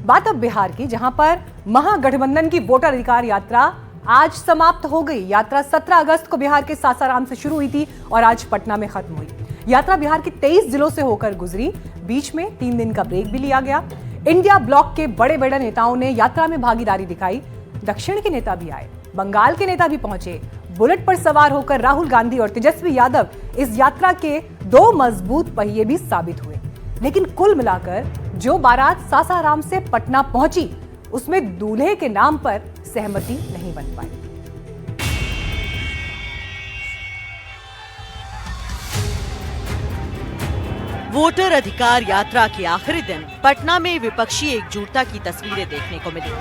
बात अब बिहार की, जहां पर महागठबंधन की वोटर अधिकार यात्रा आज समाप्त हो गई। यात्रा 17 अगस्त को बिहार के सासाराम से शुरू हुई थी और आज पटना में खत्म हुई। यात्रा बिहार के 23 जिलों से होकर गुजरी। बीच में 3 दिन का ब्रेक भी लिया गया। इंडिया ब्लॉक के बड़े बड़े नेताओं ने यात्रा में भागीदारी दिखाई। दक्षिण के नेता भी आए, बंगाल के नेता भी पहुंचे। बुलेट पर सवार होकर राहुल गांधी और तेजस्वी यादव इस यात्रा के 2 मजबूत पहिए भी साबित हुए। लेकिन कुल मिलाकर जो बारात सासाराम से पटना पहुंची, उसमें दूल्हे के नाम पर सहमति नहीं बन पाई। वोटर अधिकार यात्रा के आखिरी दिन पटना में विपक्षी एकजुटता की तस्वीरें देखने को मिली।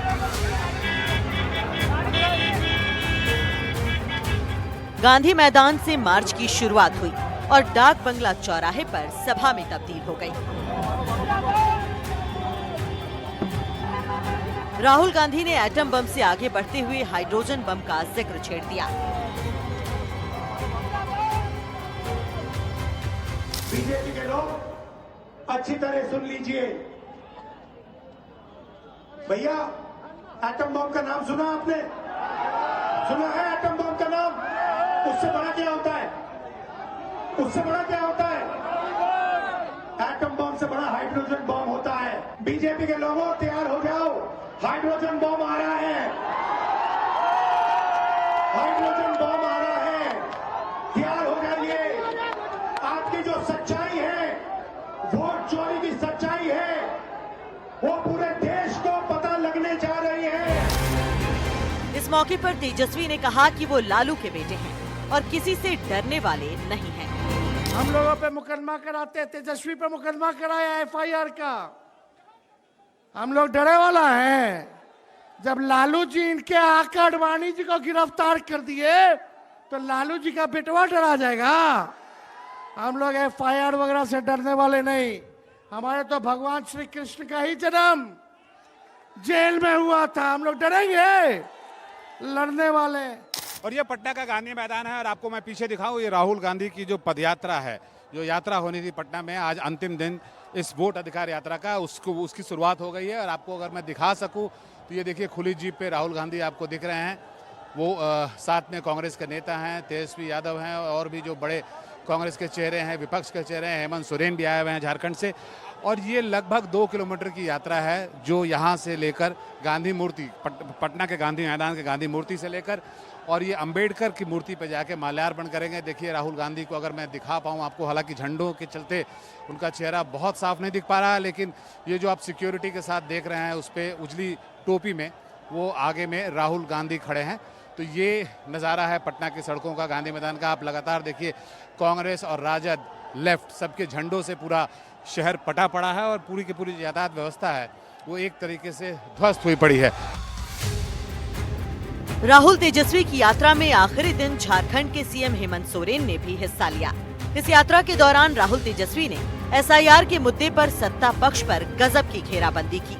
गांधी मैदान से मार्च की शुरुआत हुई और डाक बंगला चौराहे पर सभा में तब्दील हो गई। राहुल गांधी ने एटम बम से आगे बढ़ते हुए हाइड्रोजन बम का जिक्र छेड़ दिया। बीजेपी के लोग अच्छी तरह सुन लीजिए। भैया, एटम बम का नाम सुना आपने? सुना है एटम बम का नाम? उससे बड़ा क्या होता है? उससे बड़ा क्या होता है? एटम बम से बड़ा हाइड्रोजन बम होता है। बीजेपी के लोगों, तैयार हो जाओ, हाइड्रोजन बम आ रहा है। हाइड्रोजन बम आ रहा है, तैयार हो जाइए। आज की जो सच्चाई है, वोट चोरी की सच्चाई है, वो पूरे देश को पता लगने जा रही है। इस मौके पर तेजस्वी ने कहा कि वो लालू के बेटे हैं और किसी से डरने वाले नहीं हैं। हम लोगों पे मुकदमा कराते, तेजस्वी पे मुकदमा कराया एफआईआर का। हम लोग डरे वाला है। जब लालू जी इनके आका अडवाणी जी को गिरफ्तार कर दिए तो लालू जी का बेटवा डरा जाएगा। हम लोग एफआईआर वगैरह से डरने वाले नहीं। हमारे तो भगवान श्री कृष्ण का ही जन्म जेल में हुआ था। हम लोग डरेंगे? लड़ने वाले। और ये पटना का गांधी मैदान है और आपको मैं पीछे दिखाऊं, ये राहुल गांधी की जो पदयात्रा है, जो यात्रा होनी थी पटना में, आज अंतिम दिन इस वोट अधिकार यात्रा का, उसकी शुरुआत हो गई है। और आपको अगर मैं दिखा सकूं तो ये देखिए, खुली जीप पे राहुल गांधी आपको दिख रहे हैं। वो साथ में कांग्रेस के नेता हैं, तेजस्वी यादव हैं और भी जो बड़े कांग्रेस के चेहरे हैं, विपक्ष के चेहरे हैं। हेमंत सोरेन भी आए हुए हैं झारखंड से। और ये लगभग 2 किलोमीटर की यात्रा है, जो यहाँ से लेकर गांधी मूर्ति, पटना के गांधी मैदान के गांधी मूर्ति से लेकर और ये अंबेडकर की मूर्ति पे जाके माल्यार्पण करेंगे। देखिए राहुल गांधी को अगर मैं दिखा पाऊँ आपको, हालांकि झंडों के चलते उनका चेहरा बहुत साफ नहीं दिख पा रहा है, लेकिन ये जो आप सिक्योरिटी के साथ देख रहे हैं, उस पर उजली टोपी में वो आगे में राहुल गांधी खड़े हैं। तो ये नज़ारा है पटना की सड़कों का, गांधी मैदान का। आप लगातार देखिए, कांग्रेस और राजद, लेफ्ट, सबके झंडों से पूरा शहर पटा पड़ा है और पूरी की पूरी यातायात व्यवस्था है वो एक तरीके से ध्वस्त हुई पड़ी है। राहुल तेजस्वी की यात्रा में आखिरी दिन झारखंड के सीएम हेमंत सोरेन ने भी हिस्सा लिया। इस यात्रा के दौरान राहुल तेजस्वी ने एसआईआर के मुद्दे पर सत्ता पक्ष पर गजब की घेराबंदी की,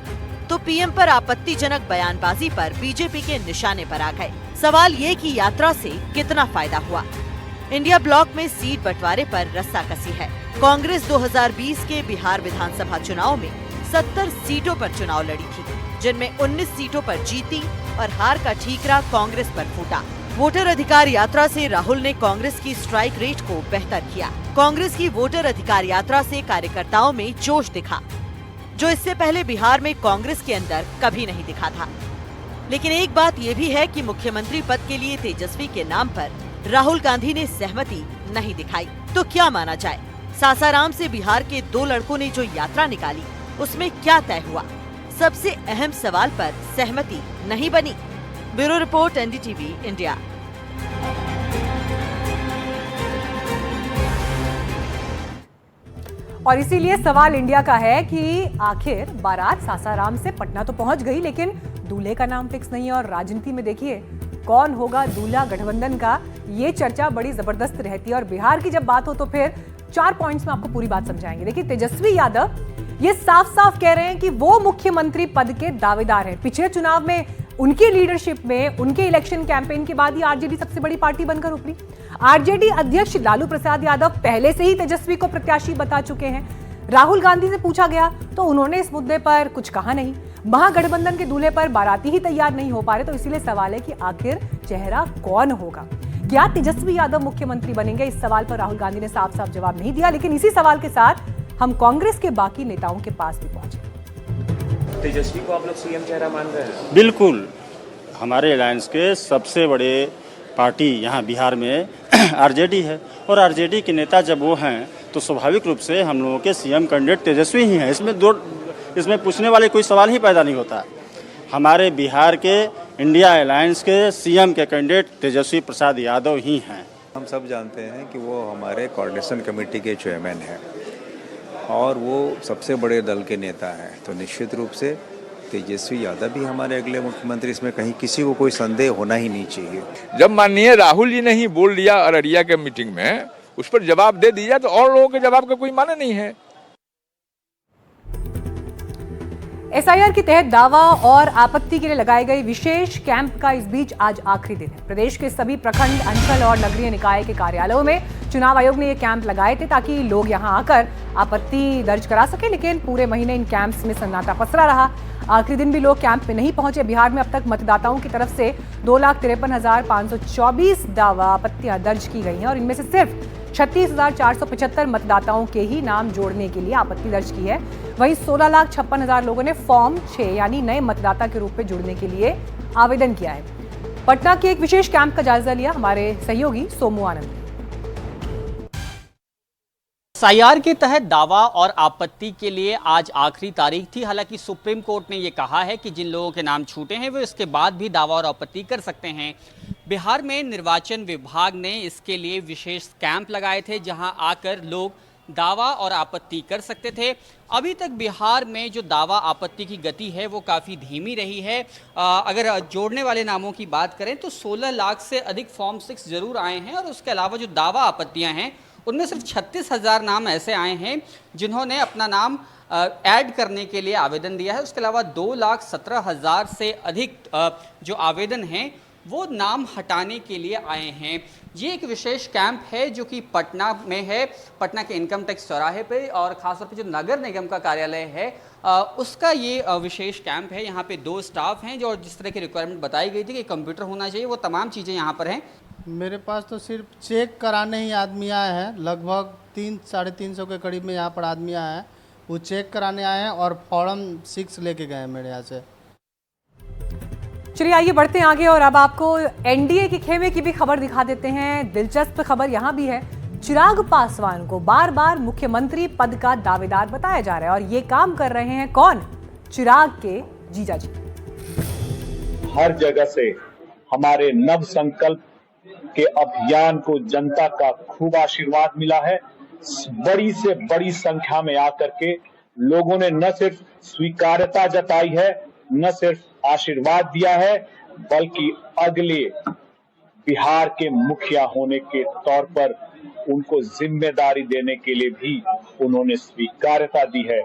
तो पीएम पर आपत्तिजनक बयानबाजी पर बीजेपी के निशाने पर आ गए। सवाल ये कि यात्रा से कितना फायदा हुआ। इंडिया ब्लॉक में सीट बंटवारे पर रस्साकसी है। कांग्रेस 2020 के बिहार विधानसभा चुनाव में 70 सीटों पर चुनाव लड़ी थी, जिनमें 19 सीटों पर जीती और हार का ठीकरा कांग्रेस पर फूटा। वोटर अधिकार यात्रा से राहुल ने कांग्रेस की स्ट्राइक रेट को बेहतर किया। कांग्रेस की वोटर अधिकार यात्रा से कार्यकर्ताओं में जोश दिखा, जो इससे पहले बिहार में कांग्रेस के अंदर कभी नहीं दिखा था। लेकिन एक बात ये भी है कि मुख्यमंत्री पद के लिए तेजस्वी के नाम पर राहुल गांधी ने सहमति नहीं दिखाई। तो क्या माना जाए, सासाराम से बिहार के 2 लड़कों ने जो यात्रा निकाली, उसमें क्या तय हुआ? सबसे अहम सवाल पर सहमति नहीं बनी। Bureau report, NDTV India. और इसीलिए सवाल इंडिया का है कि आखिर बारात सासाराम से पटना तो पहुंच गई, लेकिन दूल्हे का नाम फिक्स नहीं है। और राजनीति में देखिए, कौन होगा दूल्हा गठबंधन का, ये चर्चा बड़ी जबरदस्त रहती है। और बिहार की जब बात हो तो फिर 4 पॉइंट्स में आपको पूरी बात समझाएंगे। देखिए, तेजस्वी यादव ये साफ साफ कह रहे हैं कि वो मुख्यमंत्री पद के दावेदार हैं। पिछले चुनाव में उनकी लीडरशिप में, उनके इलेक्शन कैंपेन के बाद ही आरजेडी सबसे बड़ी पार्टी बनकर उभरी। आरजेडी अध्यक्ष लालू प्रसाद यादव पहले से ही तेजस्वी को प्रत्याशी बता चुके हैं। राहुल गांधी से पूछा गया तो उन्होंने इस मुद्दे पर कुछ कहा नहीं। महागठबंधन के दूल्हे पर बाराती ही तैयार नहीं हो पा रहे, तो इसीलिए सवाल है कि आखिर चेहरा कौन होगा। क्या तेजस्वी यादव मुख्यमंत्री बनेंगे? इस सवाल पर राहुल गांधी ने साफ साफ जवाब नहीं दिया, लेकिन इसी सवाल के साथ हम कांग्रेस के बाकी नेताओं के पास भी पहुंचे। तेजस्वी को आप लोग सीएम चेहरा मान रहे हैं? बिल्कुल, हमारे अलायंस के सबसे बड़े पार्टी यहाँ बिहार में आरजेडी है, और आरजेडी के नेता जब वो हैं तो स्वाभाविक रूप से हम लोगों के सीएम कैंडिडेट तेजस्वी ही हैं। इसमें पूछने वाले कोई सवाल ही पैदा नहीं होता। हमारे बिहार के इंडिया अलायंस के सीएम के कैंडिडेट तेजस्वी प्रसाद यादव ही हैं। हम सब जानते हैं कि वो हमारे कोऑर्डिनेशन कमेटी के चेयरमैन हैं और वो सबसे बड़े दल के नेता हैं, तो निश्चित रूप से तेजस्वी यादव भी हमारे अगले मुख्यमंत्री, इसमें कहीं किसी को कोई संदेह होना ही नहीं चाहिए। जब माननीय राहुल जी ने ही बोल दिया अररिया के मीटिंग में, उस पर जवाब दे दिया, तो और लोगों के जवाब का कोई माने नहीं है। एसआईआर के तहत दावा और आपत्ति के लिए लगाए गए विशेष कैंप का इस बीच आज आखिरी दिन है। प्रदेश के सभी प्रखंड, अंचल और नगरीय निकाय के कार्यालयों में चुनाव आयोग ने ये कैंप लगाए थे ताकि लोग यहां आकर आपत्ति दर्ज करा सके, लेकिन पूरे महीने इन कैंप्स में सन्नाटा पसरा रहा। आखिरी दिन भी लोग कैंप में नहीं पहुंचे। बिहार में अब तक मतदाताओं की तरफ से 2,53,524 दावा आपत्तियां दर्ज की गई हैं और इनमें से सिर्फ 36,475 मतदाताओं के ही नाम जोड़ने के लिए आपत्ति दर्ज की है। वहीं 16,56,000 लोगों ने फॉर्म 6 यानी नए मतदाता के रूप में जुड़ने के लिए आवेदन किया है। पटना के एक विशेष कैंप का जायजा लिया हमारे सहयोगी सोमू आनंद ने। एसआईआर के तहत दावा और आपत्ति के लिए आज आखिरी तारीख थी। हालांकि सुप्रीम कोर्ट ने यह कहा है कि जिन लोगों के नाम छूटे हैं वो इसके बाद भी दावा और आपत्ति कर सकते हैं। बिहार में निर्वाचन विभाग ने इसके लिए विशेष कैंप लगाए थे जहां आकर लोग दावा और आपत्ति कर सकते थे। अभी तक बिहार में जो दावा आपत्ति की गति है वो काफ़ी धीमी रही है। अगर जोड़ने वाले नामों की बात करें तो 16 लाख से अधिक फॉर्म 6 जरूर आए हैं और उसके अलावा जो दावा आपत्तियां हैं उनमें सिर्फ 36,000 नाम ऐसे आए हैं जिन्होंने अपना नाम ऐड करने के लिए आवेदन दिया है। उसके अलावा 2,17,000 से अधिक जो आवेदन हैं वो नाम हटाने के लिए आए हैं। ये एक विशेष कैंप है जो कि पटना में है, पटना के इनकम टैक्स चौराहे पे, और खासतौर पे जो नगर निगम का कार्यालय है उसका ये विशेष कैंप है। यहाँ पे 2 स्टाफ हैं जो जिस तरह की रिक्वायरमेंट बताई गई थी कि कंप्यूटर होना चाहिए, वो तमाम चीज़ें यहाँ पर हैं। मेरे पास तो सिर्फ चेक कराने ही आदमी आए हैं। लगभग 300-350 के करीब में यहाँ पर आदमी आए हैं, वो चेक कराने आए हैं और फॉर्म 6 लेके गए हैं मेरे यहाँ से। चलिए आइए बढ़ते हैं आगे और अब आपको एनडीए के खेमे की भी खबर दिखा देते हैं। दिलचस्प खबर यहाँ भी है। चिराग पासवान को बार बार मुख्यमंत्री पद का दावेदार बताया जा रहा है और ये काम कर रहे हैं कौन? चिराग के जीजा जी। हर जगह से हमारे नव संकल्प के अभियान को जनता का खूब आशीर्वाद मिला है। बड़ी से बड़ी संख्या में आकर के लोगों ने न सिर्फ स्वीकार्यता जताई है, न सिर्फ आशीर्वाद दिया है, बल्कि अगले बिहार के मुखिया होने के तौर पर उनको जिम्मेदारी देने के लिए भी उन्होंने स्वीकार्यता दी है।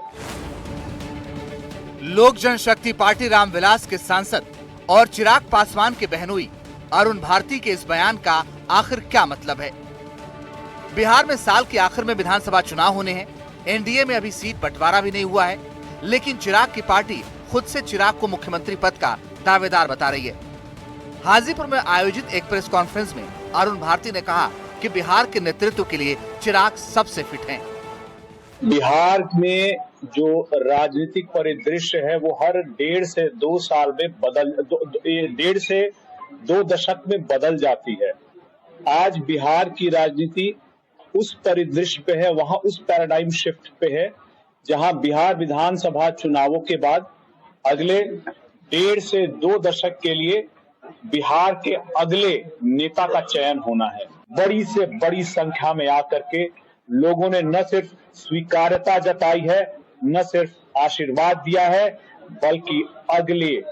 लोक जनशक्ति पार्टी रामविलास के सांसद और चिराग पासवान के बहनोई अरुण भारती के इस बयान का आखिर क्या मतलब है? बिहार में साल के आखिर में विधानसभा चुनाव होने हैं। एनडीए में अभी सीट बंटवारा भी नहीं हुआ है, लेकिन चिराग की पार्टी खुद से चिराग को मुख्यमंत्री पद का दावेदार बता रही है। हाजीपुर में आयोजित एक प्रेस कॉन्फ्रेंस में अरुण भारती ने कहा कि बिहार के नेतृत्व के लिए चिराग सबसे फिट हैं। बिहार में जो राजनीतिक परिदृश्य है वो हर 1.5 से 2 साल में 1.5 से 2 दशक में बदल जाती है। आज बिहार की राजनीति उस परिदृश्य पे है, वहां उस पैराडाइम शिफ्ट पे है जहां बिहार विधानसभा चुनावों के बाद अगले 1.5 से 2 दशक के लिए बिहार के अगले नेता का चयन होना है। बड़ी से बड़ी संख्या में आकर के लोगों ने न सिर्फ स्वीकार्यता जताई है, न सिर्फ आशीर्वाद दिया है, बल्कि अगले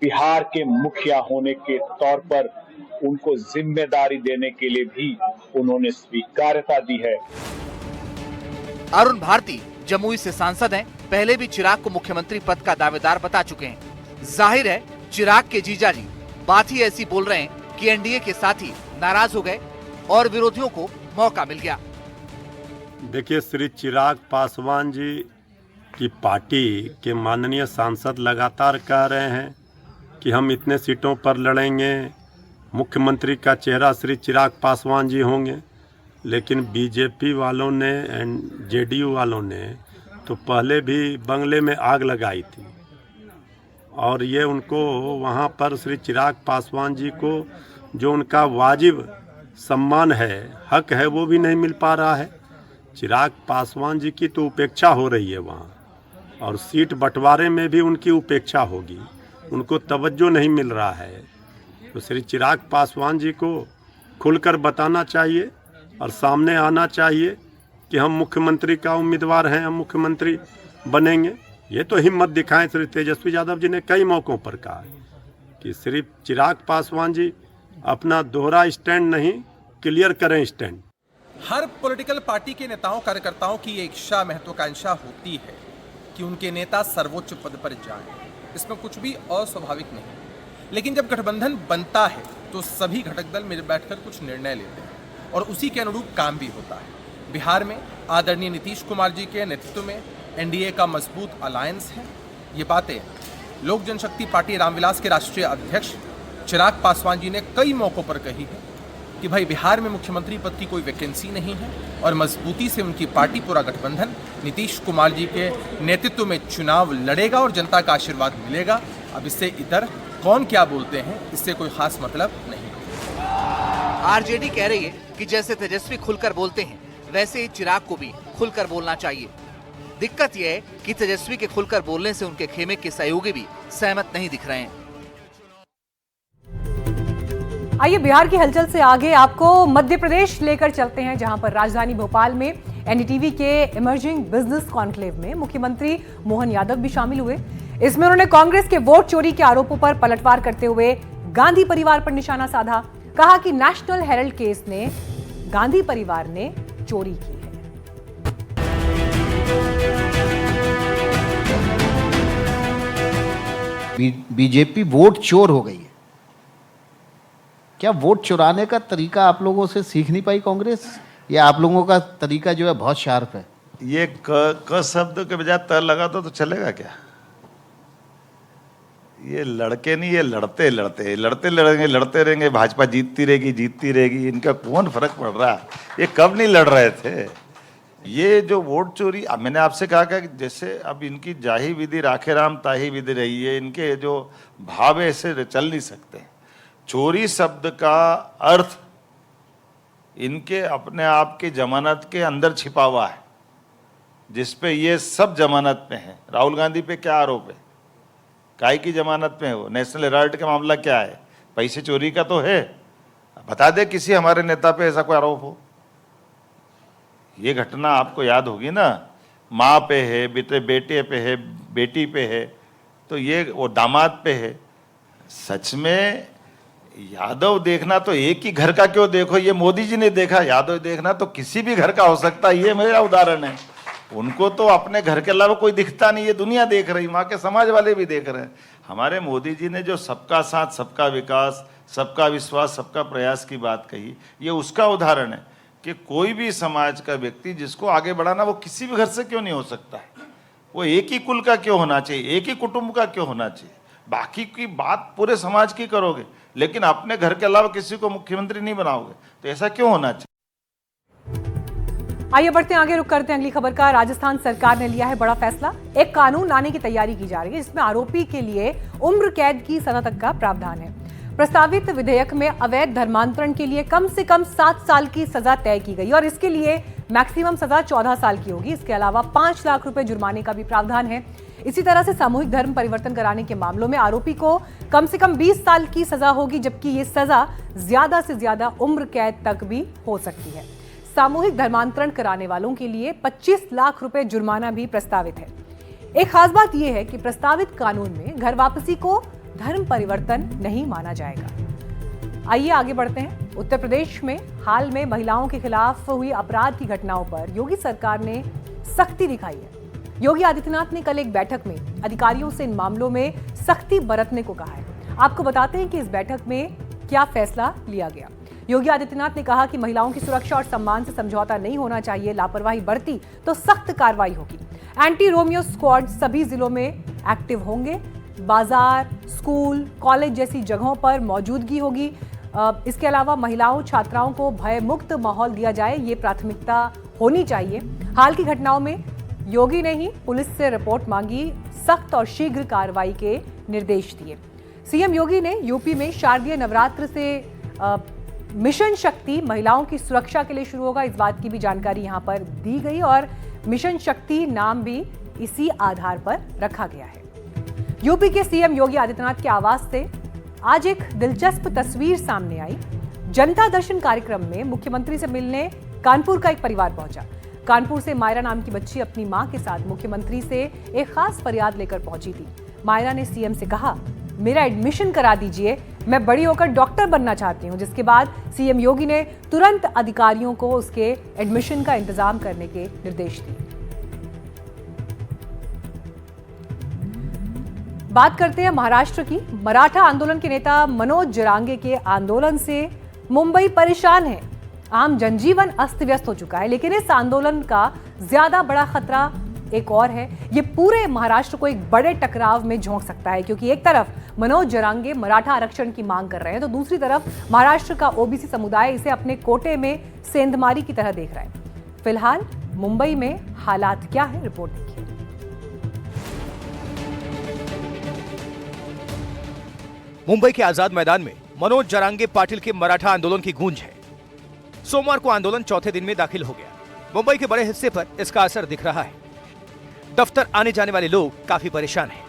बिहार के मुखिया होने के तौर पर उनको जिम्मेदारी देने के लिए भी उन्होंने स्वीकार्यता दी है। अरुण भारती जमुई से सांसद हैं, पहले भी चिराग को मुख्यमंत्री पद का दावेदार बता चुके हैं। जाहिर है चिराग के जीजाजी बात ही ऐसी बोल रहे हैं कि एनडीए के साथी नाराज हो गए और विरोधियों को मौका मिल गया। देखिए, श्री चिराग पासवान जी कि पार्टी के माननीय सांसद लगातार कह रहे हैं कि हम इतने सीटों पर लड़ेंगे, मुख्यमंत्री का चेहरा श्री चिराग पासवान जी होंगे, लेकिन बीजेपी वालों ने एंड जेडीयू वालों ने तो पहले भी बंगले में आग लगाई थी और ये उनको वहाँ पर श्री चिराग पासवान जी को जो उनका वाजिब सम्मान है, हक है, वो भी नहीं मिल पा रहा है। चिराग पासवान जी की तो उपेक्षा हो रही है वहाँ, और सीट बंटवारे में भी उनकी उपेक्षा होगी, उनको तवज्जो नहीं मिल रहा है। तो श्री चिराग पासवान जी को खुलकर बताना चाहिए और सामने आना चाहिए कि हम मुख्यमंत्री का उम्मीदवार हैं, हम मुख्यमंत्री बनेंगे। ये तो हिम्मत दिखाएं। श्री तेजस्वी यादव जी ने कई मौक़ों पर कहा है कि श्री चिराग पासवान जी अपना दोहरा स्टैंड नहीं, क्लियर करें स्टैंड। हर पॉलिटिकल पार्टी के नेताओं कार्यकर्ताओं की एक इच्छा, महत्वाकांक्षा होती है कि उनके नेता सर्वोच्च पद पर जाएं। इसमें कुछ भी अस्वाभाविक नहीं, लेकिन जब गठबंधन बनता है तो सभी घटक दल मिल बैठकर कुछ निर्णय लेते हैं और उसी के अनुरूप काम भी होता है। बिहार में आदरणीय नीतीश कुमार जी के नेतृत्व में एनडीए का मजबूत अलायंस है। ये बातें लोक जनशक्ति पार्टी रामविलास के राष्ट्रीय अध्यक्ष चिराग पासवान जी ने कई मौक़ों पर कही है कि भाई बिहार में मुख्यमंत्री पद की कोई वैकेंसी नहीं है और मजबूती से उनकी पार्टी पूरा गठबंधन नीतीश कुमार जी के नेतृत्व में चुनाव लड़ेगा और जनता का आशीर्वाद मिलेगा। अब इससे इतर कौन क्या बोलते हैं, इससे कोई खास मतलब नहीं। आरजेडी कह रही है कि जैसे तेजस्वी खुलकर बोलते हैं वैसे ही चिराग को भी खुलकर बोलना चाहिए। दिक्कत यह है कि तेजस्वी के खुलकर बोलने से उनके खेमे के सहयोगी भी सहमत नहीं दिख रहे हैं। आइए बिहार की हलचल से आगे आपको मध्य प्रदेश लेकर चलते हैं, जहां पर राजधानी भोपाल में एनडीटीवी के इमर्जिंग बिजनेस कॉन्क्लेव में मुख्यमंत्री मोहन यादव भी शामिल हुए। इसमें उन्होंने कांग्रेस के वोट चोरी के आरोपों पर पलटवार करते हुए गांधी परिवार पर निशाना साधा। कहा कि नेशनल हेराल्ड केस ने गांधी परिवार ने चोरी की है। बीजेपी वोट चोर हो गई है। क्या वोट चुराने का तरीका आप लोगों से सीख नहीं पाई कांग्रेस, या आप लोगों का तरीका जो है बहुत शार्प है? ये क शब्द के बजाय त लगा तो चलेगा क्या? ये लड़के नहीं, ये लड़ते लड़ते रहेंगे। भाजपा जीतती रहेगी। इनका कौन फर्क पड़ रहा है? ये कब नहीं लड़ रहे थे? ये जो वोट चोरी, मैंने आपसे कहा कि जैसे अब इनकी जाही विधि राखे राम ताही विधि रही है, इनके जो भाव है ऐसे चल नहीं सकते। चोरी शब्द का अर्थ इनके अपने आप के जमानत के अंदर छिपा हुआ है, जिसपे ये सब जमानत पे हैं। राहुल गांधी पे क्या आरोप है? काय की जमानत पे है वो? नेशनल हेराल्ड का मामला क्या है? पैसे चोरी का तो है। बता दे किसी हमारे नेता पे ऐसा कोई आरोप हो। ये घटना आपको याद होगी ना, माँ पे है, बेटे पे है, बेटी पे है, तो ये वो दामाद पे है। सच में यादव देखना तो एक ही घर का क्यों देखो, ये मोदी जी ने देखा। यादव देखना तो किसी भी घर का हो सकता है, ये मेरा उदाहरण है। उनको तो अपने घर के अलावा कोई दिखता नहीं, ये दुनिया देख रही, वहाँ के समाज वाले भी देख रहे हैं। हमारे मोदी जी ने जो सबका साथ, सबका विकास, सबका विश्वास, सबका प्रयास की बात कही, ये उसका उदाहरण है कि कोई भी समाज का व्यक्ति जिसको आगे बढ़ाना, वो किसी भी घर से क्यों नहीं हो सकता है। वो एक ही कुल का क्यों होना चाहिए, एक ही कुटुंब का क्यों होना चाहिए। बाकी की बात पूरे समाज की करोगे, लेकिन अपने घर के अलावा किसी को मुख्यमंत्री नहीं बनाओगे, तो ऐसा क्यों होना चाहिए। आइए बढ़ते हैं आगे, रुक करते हैं अगली खबर का। राजस्थान सरकार ने लिया है बड़ा फैसला। एक कानून लाने की तैयारी की जा रही है, जिसमें आरोपी के लिए उम्र कैद की सजा तक का प्रावधान है। प्रस्तावित विधेयक में अवैध धर्मांतरण के लिए कम से कम 7 साल की सजा तय की गई और इसके लिए मैक्सिमम सजा 14 साल की होगी। इसके अलावा 5 लाख रुपए जुर्माने का भी प्रावधान है। इसी तरह से सामूहिक धर्म परिवर्तन कराने के मामलों में आरोपी को कम से कम 20 साल की सजा होगी, जबकि ये सजा ज्यादा से ज्यादा उम्र कैद तक भी हो सकती है। सामूहिक धर्मांतरण कराने वालों के लिए 25 लाख रुपए जुर्माना भी प्रस्तावित है। एक खास बात यह है कि प्रस्तावित कानून में घर वापसी को धर्म परिवर्तन नहीं माना जाएगा। आइए आगे बढ़ते हैं। उत्तर प्रदेश में हाल में महिलाओं के खिलाफ हुई अपराध की घटनाओं पर योगी सरकार ने सख्ती दिखाई है। योगी आदित्यनाथ ने कल एक बैठक में अधिकारियों से इन मामलों में सख्ती बरतने को कहा है। आपको बताते हैं कि इस बैठक में क्या फैसला लिया गया। योगी आदित्यनाथ ने कहा कि महिलाओं की सुरक्षा और सम्मान से समझौता नहीं होना चाहिए। लापरवाही बरती तो सख्त कार्रवाई होगी। एंटी रोमियो स्क्वाड सभी जिलों में एक्टिव होंगे। बाजार, स्कूल, कॉलेज जैसी जगहों पर मौजूदगी होगी। इसके अलावा महिलाओं, छात्राओं को भय मुक्त माहौल दिया जाए, ये प्राथमिकता होनी चाहिए। हाल की घटनाओं में योगी ने ही पुलिस से रिपोर्ट मांगी, सख्त और शीघ्र कार्रवाई के निर्देश दिए। सीएम योगी ने यूपी में शारदीय नवरात्र से मिशन शक्ति महिलाओं की सुरक्षा के लिए शुरू होगा, इस बात की भी जानकारी यहां पर दी गई और मिशन शक्ति नाम भी इसी आधार पर रखा गया है। यूपी के सीएम योगी आदित्यनाथ के आवास से आज एक दिलचस्प तस्वीर सामने आई। जनता दर्शन कार्यक्रम में मुख्यमंत्री से मिलने कानपुर का एक परिवार पहुंचा। कानपुर से मायरा नाम की बच्ची अपनी मां के साथ मुख्यमंत्री से एक खास फरियाद लेकर पहुंची थी। मायरा ने सीएम से कहा, मेरा एडमिशन करा दीजिए, मैं बड़ी होकर डॉक्टर बनना चाहती हूं। जिसके बाद सीएम योगी ने तुरंत अधिकारियों को उसके एडमिशन का इंतजाम करने के निर्देश दिए। बात करते हैं महाराष्ट्र की। मराठा आंदोलन के नेता मनोज जरांगे के आंदोलन से मुंबई परेशान है। आम जनजीवन अस्त व्यस्त हो चुका है, लेकिन इस आंदोलन का ज्यादा बड़ा खतरा एक और है। ये पूरे महाराष्ट्र को एक बड़े टकराव में झोंक सकता है, क्योंकि एक तरफ मनोज जरांगे मराठा आरक्षण की मांग कर रहे हैं, तो दूसरी तरफ महाराष्ट्र का ओबीसी समुदाय इसे अपने कोटे में सेंधमारी की तरह देख रहा है। फिलहाल मुंबई में हालात क्या है, रिपोर्ट देखिए। मुंबई के आजाद मैदान में मनोज जरांगे पाटिल के मराठा आंदोलन की गूंज है। सोमवार को आंदोलन चौथे दिन में दाखिल हो गया। मुंबई के बड़े हिस्से पर इसका असर दिख रहा है। दफ्तर आने जाने वाले लोग काफी परेशान हैं।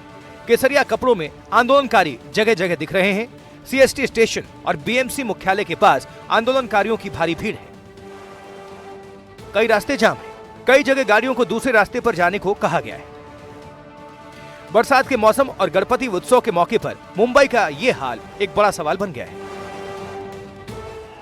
केसरिया कपड़ों में आंदोलनकारी जगह जगह दिख रहे हैं। सीएसटी स्टेशन और बीएमसी मुख्यालय के पास आंदोलनकारियों की भारी भीड़ है। कई रास्ते जाम हैं। कई जगह गाड़ियों को दूसरे रास्ते पर जाने को कहा गया है। बरसात के मौसम और गणपति उत्सव के मौके पर मुंबई का ये हाल एक बड़ा सवाल बन गया है।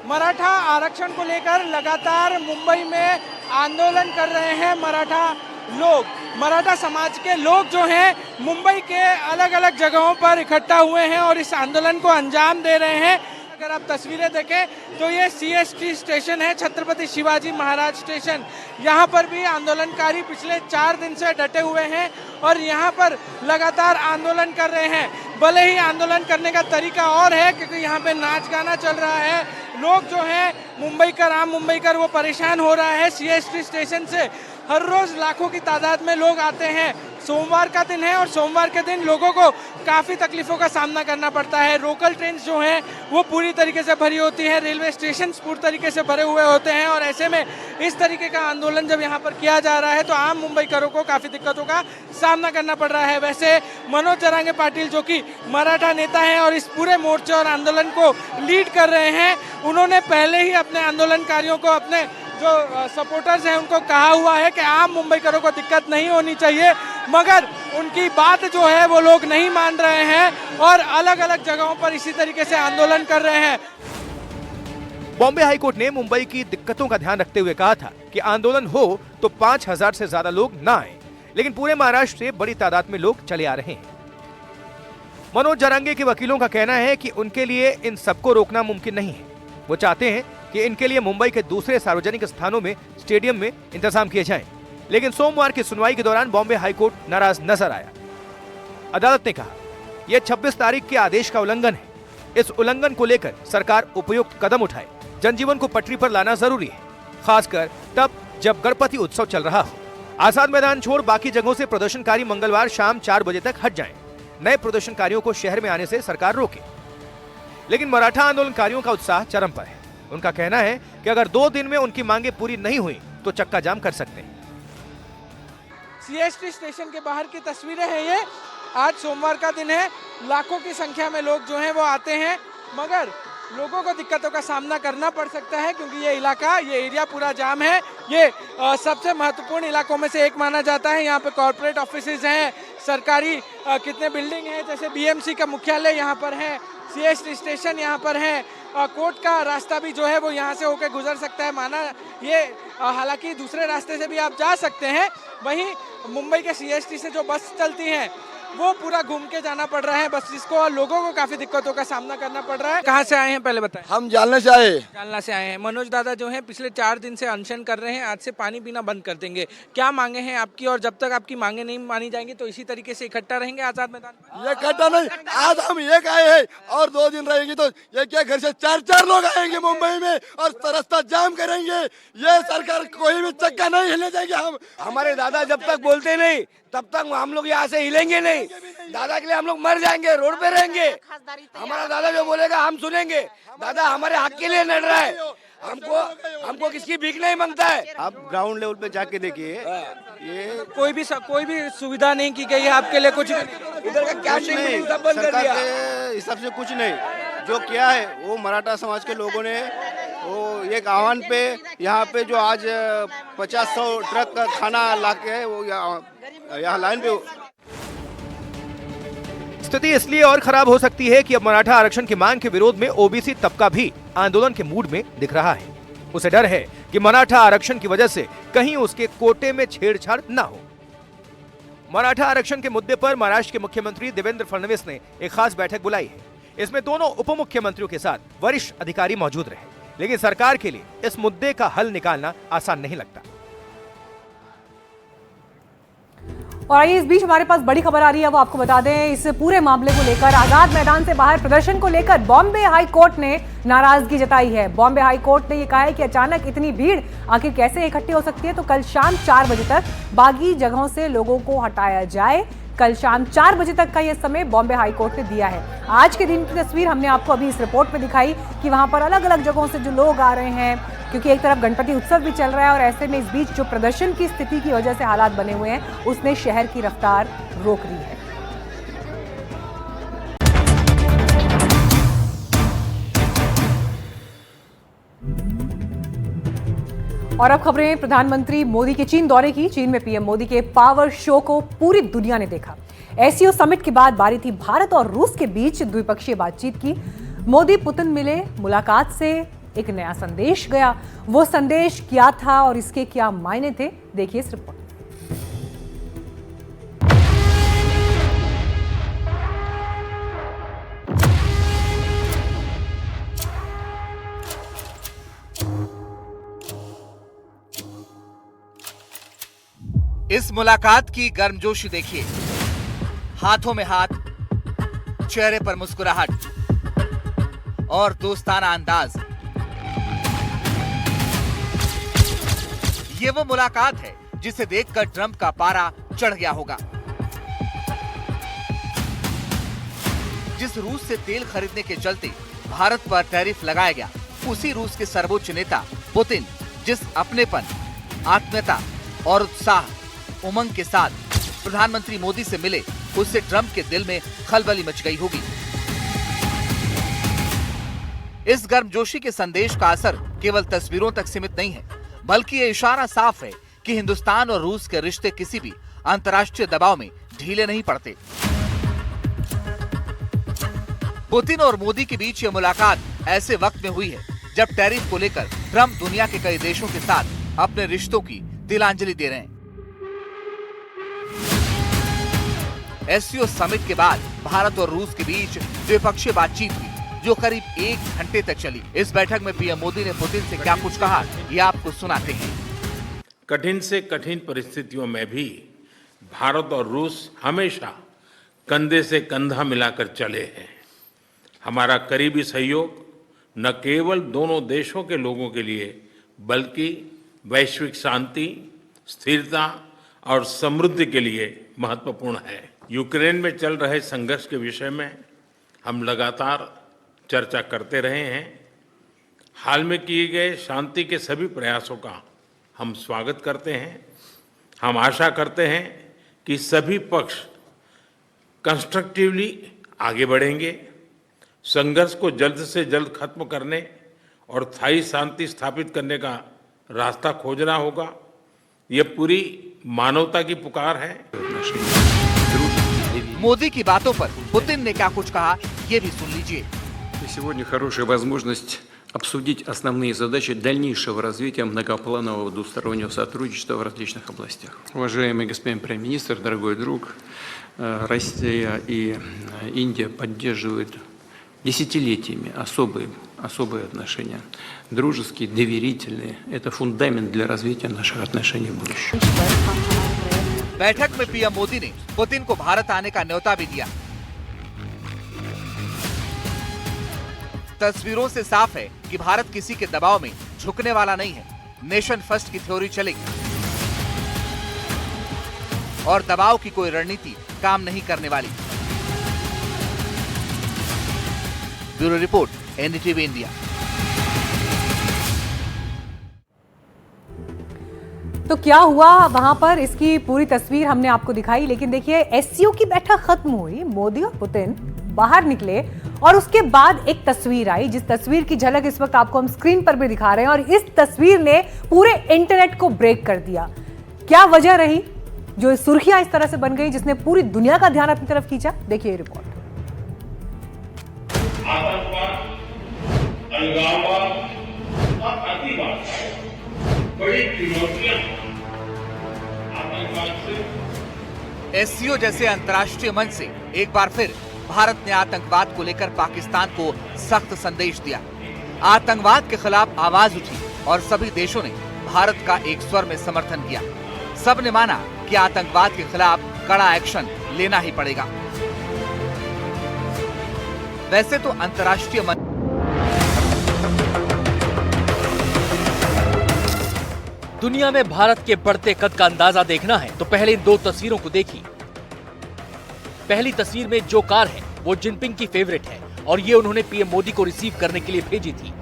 मराठा आरक्षण को लेकर लगातार मुंबई में आंदोलन कर रहे हैं मराठा लोग। मराठा समाज के लोग जो हैं मुंबई के अलग अलग जगहों पर इकट्ठा हुए हैं और इस आंदोलन को अंजाम दे रहे हैं। अगर आप तस्वीरें देखें तो ये सीएसटी स्टेशन है, छत्रपति शिवाजी महाराज स्टेशन। यहाँ पर भी आंदोलनकारी पिछले 4 दिन से डटे हुए हैं और यहाँ पर लगातार आंदोलन कर रहे हैं। भले ही आंदोलन करने का तरीका और है, क्योंकि यहाँ पे नाच गाना चल रहा है। लोग जो हैं मुंबईकर, आम मुंबईकर, वो परेशान हो रहा है। सीएसटी स्टेशन से हर रोज लाखों की तादाद में लोग आते हैं। सोमवार का दिन है और सोमवार के दिन लोगों को काफ़ी तकलीफों का सामना करना पड़ता है। लोकल ट्रेन जो हैं वो पूरी तरीके से भरी होती है, रेलवे स्टेशन पूरी तरीके से भरे हुए होते हैं और ऐसे में इस तरीके का आंदोलन जब यहाँ पर किया जा रहा है तो आम मुंबईकरों को काफ़ी दिक्कतों का सामना करना पड़ रहा है। वैसे मनोज जरांगे पाटिल जो कि मराठा नेता हैं और इस पूरे मोर्चे और आंदोलन को लीड कर रहे हैं, उन्होंने पहले ही अपने आंदोलनकारियों को, अपने जो सपोर्टर्स हैं उनको कहा हुआ है कि आम मुंबईकरों को दिक्कत नहीं होनी चाहिए, मगर उनकी बात जो है वो लोग नहीं मान रहे हैं और अलग अलग जगहों पर इसी तरीके से आंदोलन कर रहे हैं। बॉम्बे हाईकोर्ट ने मुंबई की दिक्कतों का ध्यान रखते हुए कहा था कि आंदोलन हो तो 5000 से ज्यादा लोग ना आए, लेकिन पूरे महाराष्ट्र से बड़ी तादाद में लोग चले आ रहे हैं। मनोज जरांगे के वकीलों का कहना है कि उनके लिए इन सबको रोकना मुमकिन नहीं है। वो चाहते हैं कि इनके लिए मुंबई के दूसरे सार्वजनिक स्थानों में, स्टेडियम में इंतजाम किए जाएं। लेकिन सोमवार की सुनवाई के दौरान बॉम्बे हाईकोर्ट नाराज नजर आया। अदालत ने कहा, यह 26 तारीख के आदेश का उल्लंघन है। इस उल्लंघन को लेकर सरकार उपयुक्त कदम उठाए। जनजीवन को पटरी पर लाना जरूरी है, खासकर तब जब गणपति उत्सव चल रहा हो। आजाद मैदान छोड़ बाकी जगहों से प्रदर्शनकारी मंगलवार शाम 4 बजे तक हट जाएं। नए प्रदर्शनकारियों को शहर में आने से सरकार रोके। लेकिन मराठा आंदोलनकारियों का उत्साह चरम पर है। उनका कहना है कि अगर 2 दिन में उनकी मांगे पूरी नहीं हुई तो चक्का जाम कर सकते हैं। सीएसटी स्टेशन के बाहर की तस्वीरें हैं ये। आज सोमवार का दिन है, लाखों की संख्या में लोग जो हैं वो आते हैं, मगर लोगों को दिक्कतों का सामना करना पड़ सकता है क्योंकि ये इलाका, ये एरिया पूरा जाम है। ये सबसे महत्वपूर्ण इलाकों में से एक माना जाता है। यहाँ पे कॉर्पोरेट ऑफिसेज हैं, सरकारी कितने बिल्डिंग हैं, जैसे बीएमसी का मुख्यालय यहाँ पर है, सीएसटी स्टेशन यहाँ पर है, कोर्ट का रास्ता भी जो है वो यहाँ से होकर गुजर सकता है माना ये। हालांकि दूसरे रास्ते से भी आप जा सकते हैं। वहीं मुंबई के सीएसटी से जो बस चलती हैं वो पूरा घूम के जाना पड़ रहा है बस जिसको, और लोगों को काफी दिक्कतों का सामना करना पड़ रहा है। कहाँ से आए हैं पहले बताएं? हम जालना से आए। जालना से आए हैं। मनोज दादा जो हैं पिछले 4 दिन से अनशन कर रहे हैं, आज से पानी पीना बंद कर देंगे। क्या मांगे हैं आपकी, और जब तक आपकी मांगे नहीं मानी जाएंगी तो इसी तरीके से इकट्ठा रहेंगे आजाद मैदान में? ये इकट्ठा नहीं, आज हम एक आए हैं और 2 दिन रहेंगे तो ये क्या घर से 4 लोग आएंगे मुंबई में और रास्ता जाम करेंगे। ये सरकार कोई भी चक्का नहीं हिलने देंगे। हम हमारे दादा जब तक बोलते नहीं तब तक हम लोग यहाँ से हिलेंगे नहीं। दादा के लिए हम लोग मर जाएंगे, रोड पे रहेंगे। हमारा दादा जो बोलेगा हम सुनेंगे। दादा हमारे हक के लिए लड़ रहा है, हमको किसकी भीख नहीं मांगता है। आप ग्राउंड लेवल पे जाके देखिए, ये कोई भी सुविधा नहीं की गई है आपके लिए, कुछ इधर का कैश नहीं, सब बंद कर दिया। हिसाब से कुछ नहीं जो किया है वो मराठा समाज के लोगों ने वो एक आह्वान पे यहाँ पे जो आज 50-100 ट्रक का खाना लाके वो यहाँ लाइन पे। स्थिति इसलिए और खराब हो सकती है कि अब मराठा आरक्षण की मांग के विरोध में ओबीसी तबका भी आंदोलन के मूड में दिख रहा है। उसे डर है कि मराठा आरक्षण की वजह से कहीं उसके कोटे में छेड़छाड़ न हो। मराठा आरक्षण के मुद्दे पर महाराष्ट्र के मुख्यमंत्री देवेंद्र फडणवीस ने एक खास बैठक बुलाई है। इसमें दोनों उप मुख्यमंत्रियों के साथ वरिष्ठ अधिकारी मौजूद रहे, लेकिन सरकार के लिए इस मुद्दे का हल निकालना आसान नहीं लगता। और आइए इस बीच हमारे पास बड़ी खबर आ रही है, वो आपको बता दें। इस पूरे मामले को लेकर आजाद मैदान से बाहर प्रदर्शन को लेकर बॉम्बे हाई कोर्ट ने नाराजगी जताई है। बॉम्बे हाई कोर्ट ने यह कहा है कि अचानक इतनी भीड़ आखिर कैसे इकट्ठी हो सकती है, तो कल शाम 4 बजे तक बागी जगहों से लोगों को हटाया जाए। कल शाम 4 बजे तक का यह समय बॉम्बे हाई कोर्ट ने दिया है। आज के दिन की तस्वीर हमने आपको अभी इस रिपोर्ट में दिखाई कि वहां पर अलग अलग जगहों से जो लोग आ रहे हैं, क्योंकि एक तरफ गणपति उत्सव भी चल रहा है और ऐसे में इस बीच जो प्रदर्शन की स्थिति की वजह से हालात बने हुए हैं उसने शहर की रफ्तार रोक दी है। और अब खबरें प्रधानमंत्री मोदी के चीन दौरे की। चीन में पीएम मोदी के पावर शो को पूरी दुनिया ने देखा। एससीओ समिट के बाद बारी थी भारत और रूस के बीच द्विपक्षीय बातचीत की। मोदी पुतिन मिले, मुलाकात से एक नया संदेश गया। वो संदेश क्या था और इसके क्या मायने थे, देखिए इस रिपोर्ट। इस मुलाकात की गर्मजोशी देखिए, हाथों में हाथ, चेहरे पर मुस्कुराहट और दोस्ताना अंदाज। ये वो मुलाकात है जिसे देखकर ट्रंप का पारा चढ़ गया होगा। जिस रूस से तेल खरीदने के चलते भारत पर टैरिफ लगाया गया, उसी रूस के सर्वोच्च नेता पुतिन जिस अपनेपन, आत्मीयता और उत्साह उमंग के साथ प्रधानमंत्री मोदी से मिले, उससे ट्रंप के दिल में खलबली मच गई होगी। इस गर्मजोशी के संदेश का असर केवल तस्वीरों तक सीमित नहीं है, बल्कि ये इशारा साफ है कि हिंदुस्तान और रूस के रिश्ते किसी भी अंतर्राष्ट्रीय दबाव में ढीले नहीं पड़ते। पुतिन और मोदी के बीच ये मुलाकात ऐसे वक्त में हुई है जब टैरिफ को लेकर ट्रंप दुनिया के कई देशों के साथ अपने रिश्तों की तिलांजलि दे रहे हैं। एससीओ समिट के बाद भारत और रूस के बीच द्विपक्षीय बातचीत हुई, जो करीब 1 घंटे तक चली। इस बैठक में पीएम मोदी ने पुतिन से क्या कुछ कहा, ये आपको सुनाते हैं। कठिन से कठिन परिस्थितियों में भी भारत और रूस हमेशा कंधे से कंधा मिलाकर चले हैं। हमारा करीबी सहयोग न केवल दोनों देशों के लोगों के लिए, बल्कि वैश्विक शांति, स्थिरता और समृद्धि के लिए महत्वपूर्ण है। यूक्रेन में चल रहे संघर्ष के विषय में हम लगातार चर्चा करते रहे हैं। हाल में किए गए शांति के सभी प्रयासों का हम स्वागत करते हैं। हम आशा करते हैं कि सभी पक्ष कंस्ट्रक्टिवली आगे बढ़ेंगे, संघर्ष को जल्द से जल्द खत्म करने और स्थायी शांति स्थापित करने का रास्ता खोजना होगा। यह पूरी मानवता की पुकार है। मोदी की बातों पर पुतिन ने क्या कुछ कहा, ये भी सुन लीजिए। Сегодня хорошая возможность обсудить основные задачи дальнейшего развития многопланового двустороннего сотрудничества в различных областях. Уважаемый господин премьер-министр, дорогой друг, Россия и Индия поддерживают десятилетиями особые отношения. Дружеские, доверительные. Это фундамент для развития наших отношений в будущем. बैठक में पीएम मोदी ने पुतिन को भारत आने का न्योता भी दिया। तस्वीरों से साफ है कि भारत किसी के दबाव में झुकने वाला नहीं है। नेशन फर्स्ट की थ्योरी चलेगी और दबाव की कोई रणनीति काम नहीं करने वाली। Bureau report, NDTV India. तो क्या हुआ वहां पर, इसकी पूरी तस्वीर हमने आपको दिखाई। लेकिन देखिए, एससीओ की बैठक खत्म हुई, मोदी और पुतिन बाहर निकले और उसके बाद एक तस्वीर आई, जिस तस्वीर की झलक इस वक्त आपको हम स्क्रीन पर भी दिखा रहे हैं। और इस तस्वीर ने पूरे इंटरनेट को ब्रेक कर दिया। क्या वजह रही जो सुर्खियां इस तरह से बन गई, जिसने पूरी दुनिया का ध्यान अपनी तरफ खींचा? देखिए रिपोर्ट। एससीओ जैसे अंतर्राष्ट्रीय मंच से एक बार फिर भारत ने आतंकवाद को लेकर पाकिस्तान को सख्त संदेश दिया। आतंकवाद के खिलाफ आवाज उठी और सभी देशों ने भारत का एक स्वर में समर्थन किया। सब ने माना कि आतंकवाद के खिलाफ कड़ा एक्शन लेना ही पड़ेगा। वैसे तो अंतर्राष्ट्रीय मंच दुनिया में भारत के बढ़ते कद का अंदाजा देखना है तो पहले इन दो तस्वीरों को देखिए। पहली तस्वीर में जो कार है वो जिनपिंग की फेवरेट है और ये उन्होंने पीएम मोदी को रिसीव करने के लिए भेजी थी।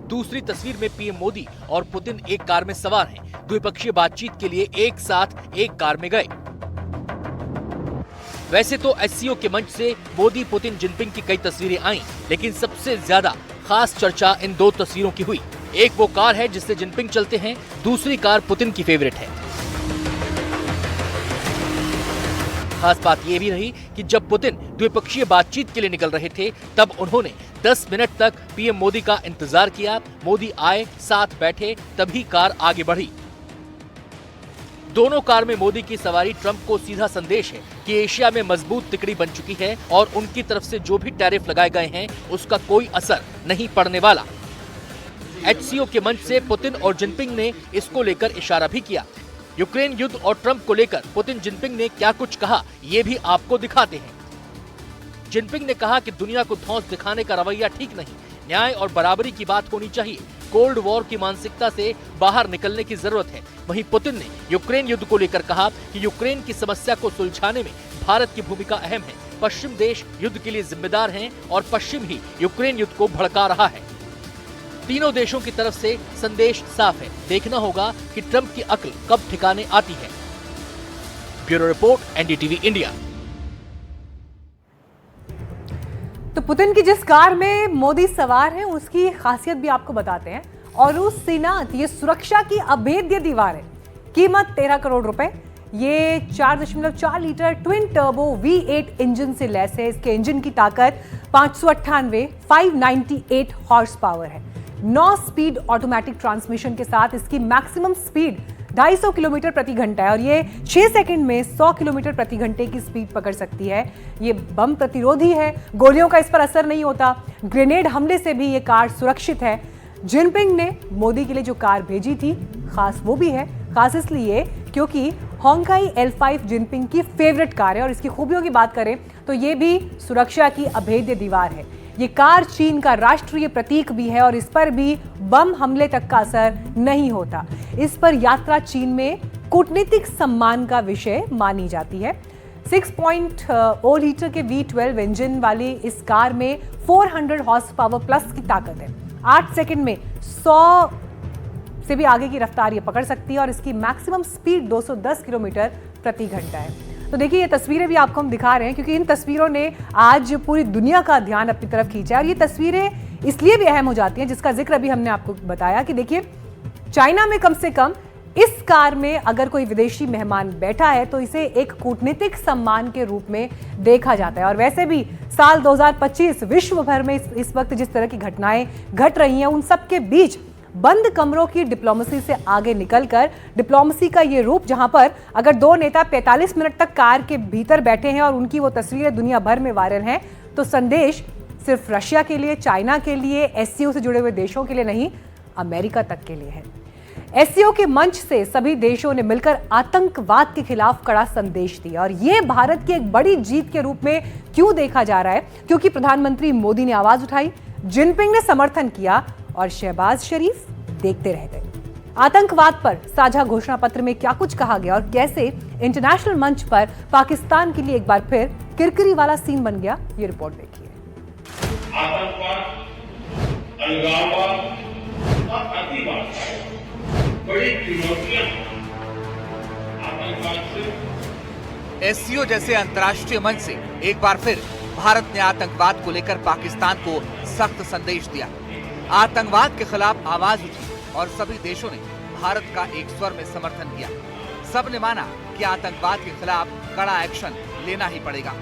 दूसरी तस्वीर में पीएम मोदी और पुतिन एक कार में सवार हैं। द्विपक्षीय बातचीत के लिए एक साथ एक कार में गए। वैसे तो एससीओ के मंच से मोदी, पुतिन, जिनपिंग की कई तस्वीरें आईं, लेकिन सबसे ज्यादा खास चर्चा इन दो तस्वीरों की हुई। एक वो कार है जिससे जिनपिंग चलते हैं, दूसरी कार पुतिन की फेवरेट है। खास बात यह भी रही कि जब पुतिन द्विपक्षीय बातचीत के लिए निकल रहे थे तब उन्होंने 10 मिनट तक पीएम मोदी का इंतजार किया। मोदी आए, साथ बैठे, तभी कार आगे बढ़ी। दोनों कार में मोदी की सवारी ट्रंप को सीधा संदेश है कि एशिया में मजबूत तिकड़ी बन चुकी है और उनकी तरफ से जो भी टैरिफ लगाए गए हैं उसका कोई असर नहीं पड़ने वाला। एचसीओ के मंच से पुतिन और जिनपिंग ने इसको लेकर इशारा भी किया। यूक्रेन युद्ध और ट्रंप को लेकर पुतिन, जिनपिंग ने क्या कुछ कहा ये भी आपको दिखाते हैं। जिनपिंग ने कहा कि दुनिया को धौंस दिखाने का रवैया ठीक नहीं, न्याय और बराबरी की बात होनी चाहिए, कोल्ड वॉर की मानसिकता से बाहर निकलने की जरूरत है। वहीं पुतिन ने यूक्रेन युद्ध को लेकर कहा कि यूक्रेन की समस्या को सुलझाने में भारत की भूमिका अहम है। पश्चिम देश युद्ध के लिए जिम्मेदार हैं और पश्चिम ही यूक्रेन युद्ध को भड़का रहा है। तीनों देशों की तरफ से संदेश साफ है। देखना होगा कि ट्रंप की अक्ल कब ठिकाने आती है। Bureau report, NDTV India. तो पुतिन की जिस कार में मोदी सवार हैं उसकी खासियत भी आपको बताते हैं। और उस सीनात, ये सुरक्षा की अभेद्य दीवार है। कीमत 13 करोड़ रुपए। ये 4.4 litre twin turbo V8 engine से लैस है। इसके इंजन की ताकत 598 हॉर्स पावर है। 9 स्पीड ऑटोमेटिक ट्रांसमिशन के साथ इसकी मैक्सिमम स्पीड 250 किलोमीटर प्रति घंटा है और ये 6 सेकंड में 100 किलोमीटर प्रति घंटे की स्पीड पकड़ सकती है। ये बम प्रतिरोधी है, गोलियों का इस पर असर नहीं होता। ग्रेनेड हमले से भी ये कार सुरक्षित है। जिनपिंग ने मोदी के लिए जो कार भेजी थी, खास वो भी है। खास इसलिए क्योंकि होंकाई L5 जिनपिंग की फेवरेट कार है और इसकी खूबियों की बात करें तो ये भी सुरक्षा की अभेद्य दीवार है। ये कार चीन का राष्ट्रीय प्रतीक भी है और इस पर भी बम हमले तक का असर नहीं होता। इस पर यात्रा चीन में कूटनीतिक सम्मान का विषय मानी जाती है। 6.0 लीटर के V12 इंजन वाली इस कार में 400 हॉर्स पावर प्लस की ताकत है। 8 सेकंड में 100 से भी आगे की रफ्तार ये पकड़ सकती है और इसकी मैक्सिमम स्पीड 210 किलोमीटर प्रति घंटा है। तो देखिए, ये तस्वीरें भी आपको हम दिखा रहे हैं क्योंकि इन तस्वीरों ने आज पूरी दुनिया का ध्यान अपनी तरफ खींचा है। और ये तस्वीरें इसलिए भी अहम हो जाती हैं, जिसका जिक्र अभी हमने आपको बताया कि देखिए, चाइना में कम से कम इस कार में अगर कोई विदेशी मेहमान बैठा है तो इसे एक कूटनीतिक सम्मान के रूप में देखा जाता है। और वैसे भी साल 2025 विश्व भर में इस वक्त जिस तरह की घटनाएं घट रही हैं, उन सब के बीच बंद कमरों की डिप्लोमेसी से आगे निकलकर डिप्लोमेसी का ये रूप, जहां पर अगर दो नेता 45 मिनट तक कार के भीतर बैठे हैं और उनकी वो तस्वीरें दुनिया भर में वायरल हैं, तो संदेश सिर्फ रशिया के लिए, चाइना के लिए, एससीओ से जुड़े हुए देशों के लिए नहीं, अमेरिका तक के लिए है। एससीओ के मंच से सभी देशों ने मिलकर आतंकवाद के खिलाफ कड़ा संदेश दिया और यह भारत की एक बड़ी जीत के रूप में क्यों देखा जा रहा है? क्योंकि प्रधानमंत्री मोदी ने आवाज उठाई, जिनपिंग ने समर्थन किया और शहबाज शरीफ देखते रह गए। आतंकवाद पर साझा घोषणा पत्र में क्या कुछ कहा गया और कैसे इंटरनेशनल मंच पर पाकिस्तान के लिए एक बार फिर किरकिरी वाला सीन बन गया, ये रिपोर्ट देखिए। आतंकवाद, अलगाववाद और अतिवाद बड़ी चुनौतियां आतंकवाद से। एससीओ जैसे अंतर्राष्ट्रीय मंच से एक बार फिर भारत ने आतंकवाद को लेकर पाकिस्तान को सख्त संदेश दिया। आतंकवाद के खिलाफ आवाज उठी और सभी देशों ने भारत का एक स्वर में समर्थन किया। सब ने माना कि आतंकवाद के खिलाफ कड़ा एक्शन लेना ही पड़ेगा।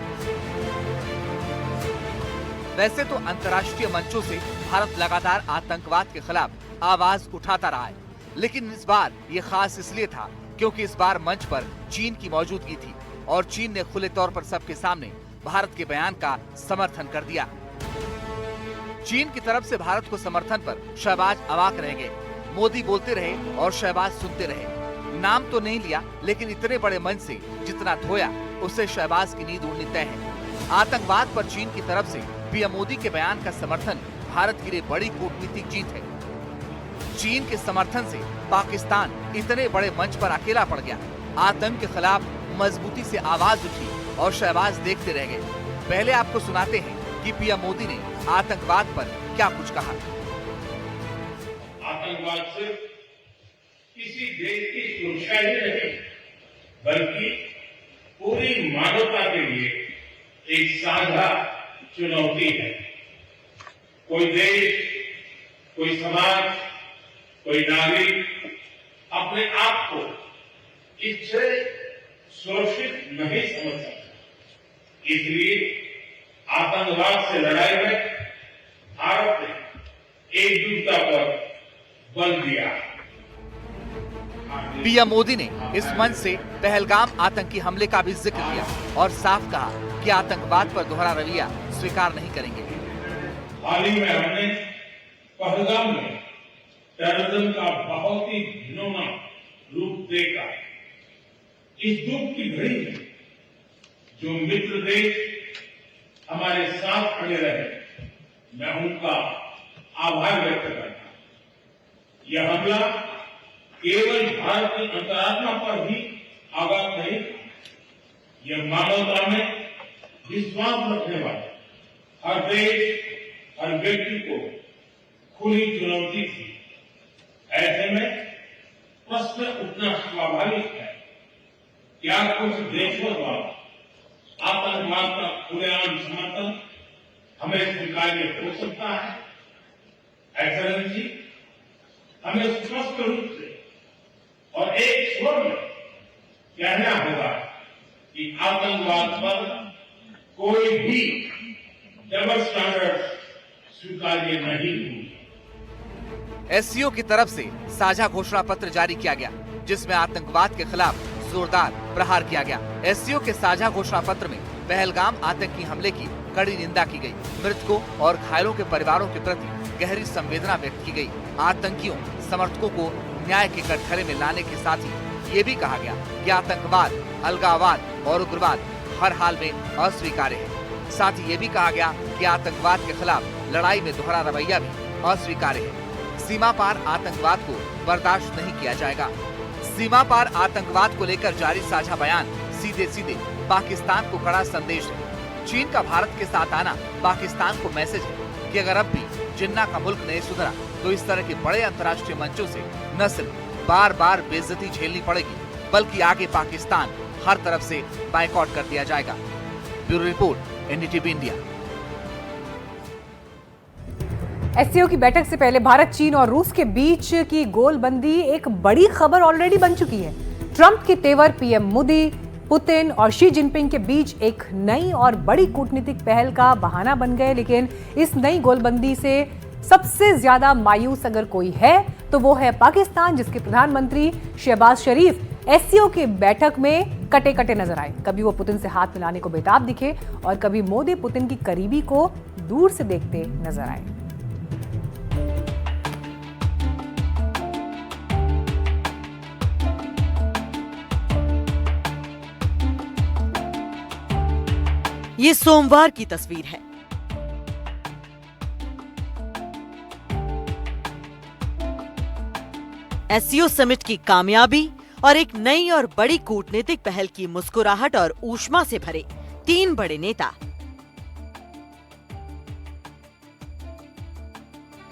वैसे तो अंतर्राष्ट्रीय मंचों से भारत लगातार आतंकवाद के खिलाफ आवाज उठाता रहा है, लेकिन इस बार ये खास इसलिए था क्योंकि इस बार मंच पर चीन की मौजूदगी थी और चीन ने खुले तौर पर सबके सामने भारत के बयान का समर्थन कर दिया। चीन की तरफ से भारत को समर्थन पर शहबाज अवाक रह गए। मोदी बोलते रहे और शहबाज सुनते रहे। नाम तो नहीं लिया, लेकिन इतने बड़े मंच से जितना धोया उससे शहबाज की नींद उड़नी तय है। आतंकवाद पर चीन की तरफ से पीएम मोदी के बयान का समर्थन भारत के लिए बड़ी कूटनीतिक जीत है। चीन के समर्थन से पाकिस्तान इतने बड़े मंच पर अकेला पड़ गया। आतंक के खिलाफ मजबूती से आवाज उठी और शहबाज देखते रह गए। पहले आपको सुनाते हैं कि पीएम मोदी ने आतंकवाद पर क्या कुछ कहा। आतंकवाद सिर्फ किसी देश की सुरक्षा ही नहीं, बल्कि पूरी मानवता के लिए एक साझा चुनौती है। कोई देश, कोई समाज, कोई नागरिक अपने आप को इससे सुरक्षित नहीं समझ सकता। इसलिए आतंकवाद से लड़ाई में भारत ने एकजुटता पर बल दिया। पीएम मोदी ने इस मंच से पहलगाम आतंकी हमले का भी जिक्र किया और साफ कहा कि आतंकवाद पर दोहरा रवैया स्वीकार नहीं करेंगे। हाल ही में हमने पहलगाम में टेररिज्म का बहुत ही घिनौना रूप देखा। इस दुख की घड़ी में जो मित्र देश हमारे साथ खड़े रहे, मैं उनका आभार व्यक्त करता हूं। यह हमला केवल भारत की अंतरात्मा पर ही आघात नहीं, यह मानवता में विश्वास रखने वाले हर देश, हर व्यक्ति को खुली चुनौती थी। ऐसे में प्रश्न उठना स्वाभाविक है, क्या कुछ देशों द्वारा आतंकवाद का खुलेआम समर्थन हमें स्वीकार्य हो सकता है? एक्सेलेंसी, हमें स्पष्ट रूप से और एक स्वर में कहना होगा कि आतंकवाद पर कोई भी डबल स्टैंडर्ड स्वीकार्य नहीं हुई। एससीओ की तरफ से साझा घोषणा पत्र जारी किया गया, जिसमें आतंकवाद के खिलाफ जोरदार प्रहार किया गया। एससीओ के साझा घोषणा पत्र में पहलगाम आतंकी हमले की कड़ी निंदा की गई। मृतकों और घायलों के परिवारों के प्रति गहरी संवेदना व्यक्त की गई। आतंकियों समर्थकों को न्याय के कटघरे में लाने के साथ ही ये भी कहा गया कि आतंकवाद, अलगाववाद और उग्रवाद हर हाल में अस्वीकार्य है। साथ ही ये भी कहा गया कि आतंकवाद के खिलाफ लड़ाई में दोहरा रवैया भी अस्वीकार्य है। सीमा पार आतंकवाद को बर्दाश्त नहीं किया जाएगा। सीमा पार आतंकवाद को लेकर जारी साझा बयान सीधे सीधे पाकिस्तान को कड़ा संदेश है। चीन का भारत के साथ आना पाकिस्तान को मैसेज है कि अगर अब भी जिन्ना का मुल्क नहीं सुधरा तो इस तरह के बड़े अंतर्राष्ट्रीय मंचों से न सिर्फ बार बार बेइज्जती झेलनी पड़ेगी, बल्कि आगे पाकिस्तान हर तरफ से बायकॉट कर दिया जाएगा। Bureau report, NDTV India. SCO की बैठक से पहले भारत, चीन और रूस के बीच की गोलबंदी एक बड़ी खबर ऑलरेडी बन चुकी है। ट्रंप के तेवर पीएम मोदी, पुतिन और शी जिनपिंग के बीच एक नई और बड़ी कूटनीतिक पहल का बहाना बन गए। लेकिन इस नई गोलबंदी से सबसे ज्यादा मायूस अगर कोई है तो वो है पाकिस्तान, जिसके प्रधानमंत्री शहबाज शरीफ एससीओ की बैठक में कटे कटे नजर आए। कभी वो पुतिन से हाथ मिलाने को बेताब दिखे और कभी मोदी पुतिन की करीबी को दूर से देखते नजर आए। ये सोमवार की तस्वीर है। एससीओ समिट की कामयाबी और एक नई और बड़ी कूटनीतिक पहल की मुस्कुराहट और ऊष्मा से भरे 3 बड़े नेता।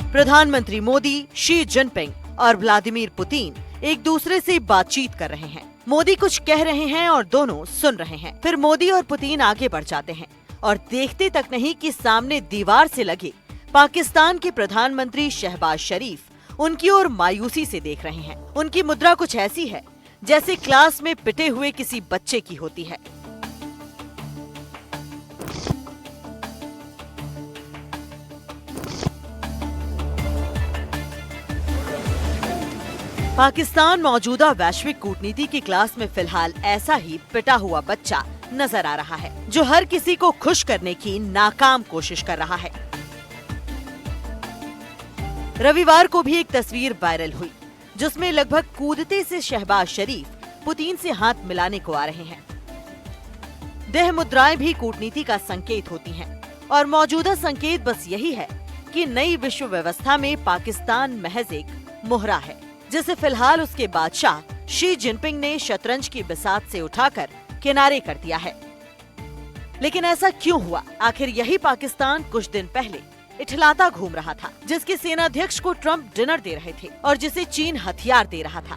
प्रधानमंत्री मोदी, शी जिनपिंग और व्लादिमीर पुतिन एक दूसरे से बातचीत कर रहे हैं। मोदी कुछ कह रहे हैं और दोनों सुन रहे हैं। फिर मोदी और पुतिन आगे बढ़ जाते हैं और देखते तक नहीं कि सामने दीवार से लगे पाकिस्तान के प्रधानमंत्री शहबाज शरीफ उनकी ओर मायूसी से देख रहे हैं। उनकी मुद्रा कुछ ऐसी है जैसे क्लास में पिटे हुए किसी बच्चे की होती है। पाकिस्तान मौजूदा वैश्विक कूटनीति की क्लास में फिलहाल ऐसा ही पिटा हुआ बच्चा नजर आ रहा है, जो हर किसी को खुश करने की नाकाम कोशिश कर रहा है। रविवार को भी एक तस्वीर वायरल हुई जिसमें लगभग कूदते से शहबाज शरीफ पुतिन से हाथ मिलाने को आ रहे हैं। देह मुद्राएं भी कूटनीति का संकेत होती हैं और मौजूदा संकेत बस यही है कि नई विश्व व्यवस्था में पाकिस्तान महज एक मोहरा है, जिसे फिलहाल उसके बादशाह शी जिनपिंग ने शतरंज की बिसात से उठाकर किनारे कर दिया है। लेकिन ऐसा क्यों हुआ? आखिर यही पाकिस्तान कुछ दिन पहले इठलाता घूम रहा था, जिसके सेनाध्यक्ष को ट्रंप डिनर दे रहे थे और जिसे चीन हथियार दे रहा था।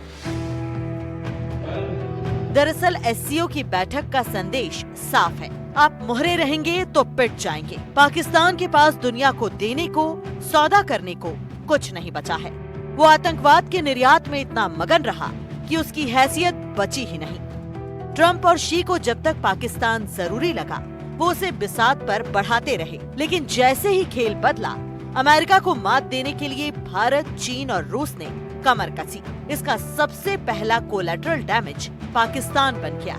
दरअसल एससीओ की बैठक का संदेश साफ है, आप मोहरे रहेंगे तो पिट जाएंगे। पाकिस्तान के पास दुनिया को देने को, सौदा करने को कुछ नहीं बचा है। वो आतंकवाद के निर्यात में इतना मगन रहा कि उसकी हैसियत बची ही नहीं। ट्रंप और शी को जब तक पाकिस्तान जरूरी लगा वो उसे बिसात पर बढ़ाते रहे, लेकिन जैसे ही खेल बदला, अमेरिका को मात देने के लिए भारत, चीन और रूस ने कमर कसी। इसका सबसे पहला कोलैटरल डैमेज पाकिस्तान बन गया।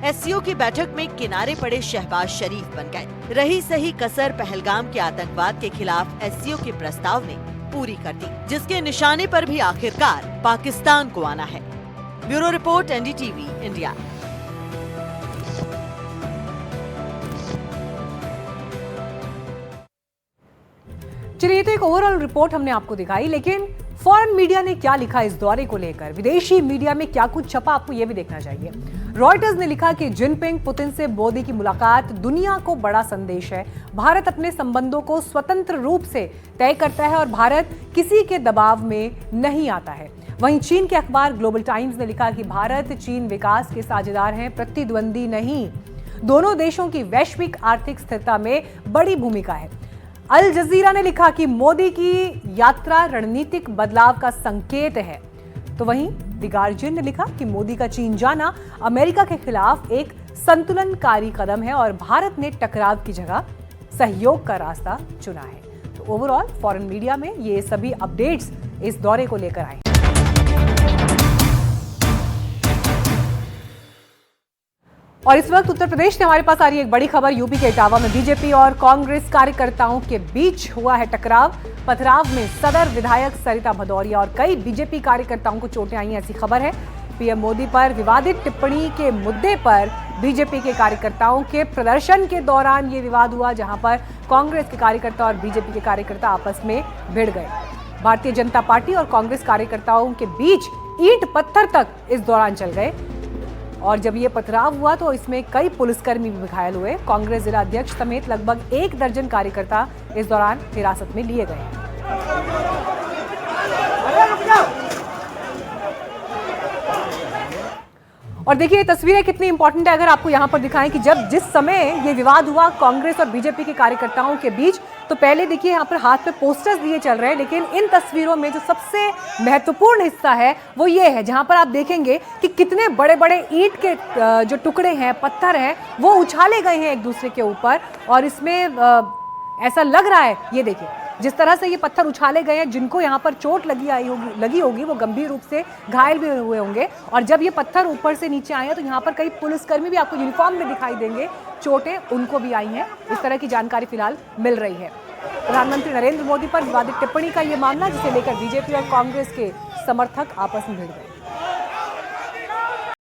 एससीओ की बैठक में किनारे पड़े शहबाज शरीफ बन गए। रही सही कसर पहलगाम के आतंकवाद के खिलाफ एससीओ के प्रस्ताव ने पूरी कर दी, जिसके निशाने पर भी आखिरकार पाकिस्तान को आना है। Bureau report, NDTV India. चलिए, तो एक ओवरऑल रिपोर्ट हमने आपको दिखाई, लेकिन फॉरेन मीडिया ने क्या लिखा इस दौरे को लेकर, विदेशी मीडिया में क्या कुछ छपा, आपको यह भी देखना चाहिए। रॉयटर्स ने लिखा कि जिनपिंग पुतिन से मोदी की मुलाकात दुनिया को बड़ा संदेश है। भारत अपने संबंधों को स्वतंत्र रूप से तय करता है और भारत किसी के दबाव में नहीं आता है। वहीं चीन के अखबार ग्लोबल टाइम्स ने लिखा कि भारत चीन विकास के साझेदार हैं, प्रतिद्वंदी नहीं। दोनों देशों की वैश्विक आर्थिक स्थिरता में बड़ी भूमिका है। अल जजीरा ने लिखा कि मोदी की यात्रा रणनीतिक बदलाव का संकेत है। तो वहीं द गार्जियन ने लिखा कि मोदी का चीन जाना अमेरिका के खिलाफ एक संतुलनकारी कदम है और भारत ने टकराव की जगह सहयोग का रास्ता चुना है। तो ओवरऑल फॉरेन मीडिया में ये सभी अपडेट्स इस दौरे को लेकर आए। और इस वक्त उत्तर प्रदेश से हमारे पास आ रही एक बड़ी खबर। यूपी के इटावा में बीजेपी और कांग्रेस कार्यकर्ताओं के बीच हुआ है टकराव। पथराव में सदर विधायक सरिता भदौरिया और कई बीजेपी कार्यकर्ताओं को चोटें आई, ऐसी खबर है। पीएम मोदी पर विवादित टिप्पणी के मुद्दे पर बीजेपी के कार्यकर्ताओं के प्रदर्शन के दौरान ये विवाद हुआ, जहां पर कांग्रेस के कार्यकर्ता और बीजेपी के कार्यकर्ता आपस में भिड़ गए। भारतीय जनता पार्टी और कांग्रेस कार्यकर्ताओं के बीच ईंट पत्थर तक इस दौरान चल गए और जब ये पथराव हुआ तो इसमें कई पुलिसकर्मी भी घायल हुए। कांग्रेस जिला अध्यक्ष समेत लगभग 1 दर्जन कार्यकर्ता इस दौरान हिरासत में लिए गए। और देखिए ये तस्वीरें कितनी इंपॉर्टेंट है, अगर आपको यहां पर दिखाएं कि जब जिस समय ये विवाद हुआ कांग्रेस और बीजेपी के कार्यकर्ताओं के बीच, तो पहले देखिए यहां पर हाथ पे पोस्टर्स दिए चल रहे हैं, लेकिन इन तस्वीरों में जो सबसे महत्वपूर्ण हिस्सा है वो ये है जहां पर आप देखेंगे कि कितने बड़े बड़े ईंट के जो टुकड़े हैं, पत्थर हैं, वो उछाले गए हैं एक दूसरे के ऊपर। और इसमें ऐसा लग रहा है, ये देखिए जिस तरह से ये पत्थर उछाले गए हैं, जिनको यहाँ पर चोट लगी होगी वो गंभीर रूप से घायल भी हुए होंगे। और जब ये पत्थर ऊपर से नीचे आए हैं तो यहाँ पर कई पुलिसकर्मी भी आपको यूनिफॉर्म में दिखाई देंगे, चोटें उनको भी आई हैं। इस तरह की जानकारी फिलहाल मिल रही है। प्रधानमंत्री नरेंद्र मोदी पर विवादित टिप्पणी का ये मामला, जिसे लेकर बीजेपी और कांग्रेस के समर्थक आपस में भिड़ गए।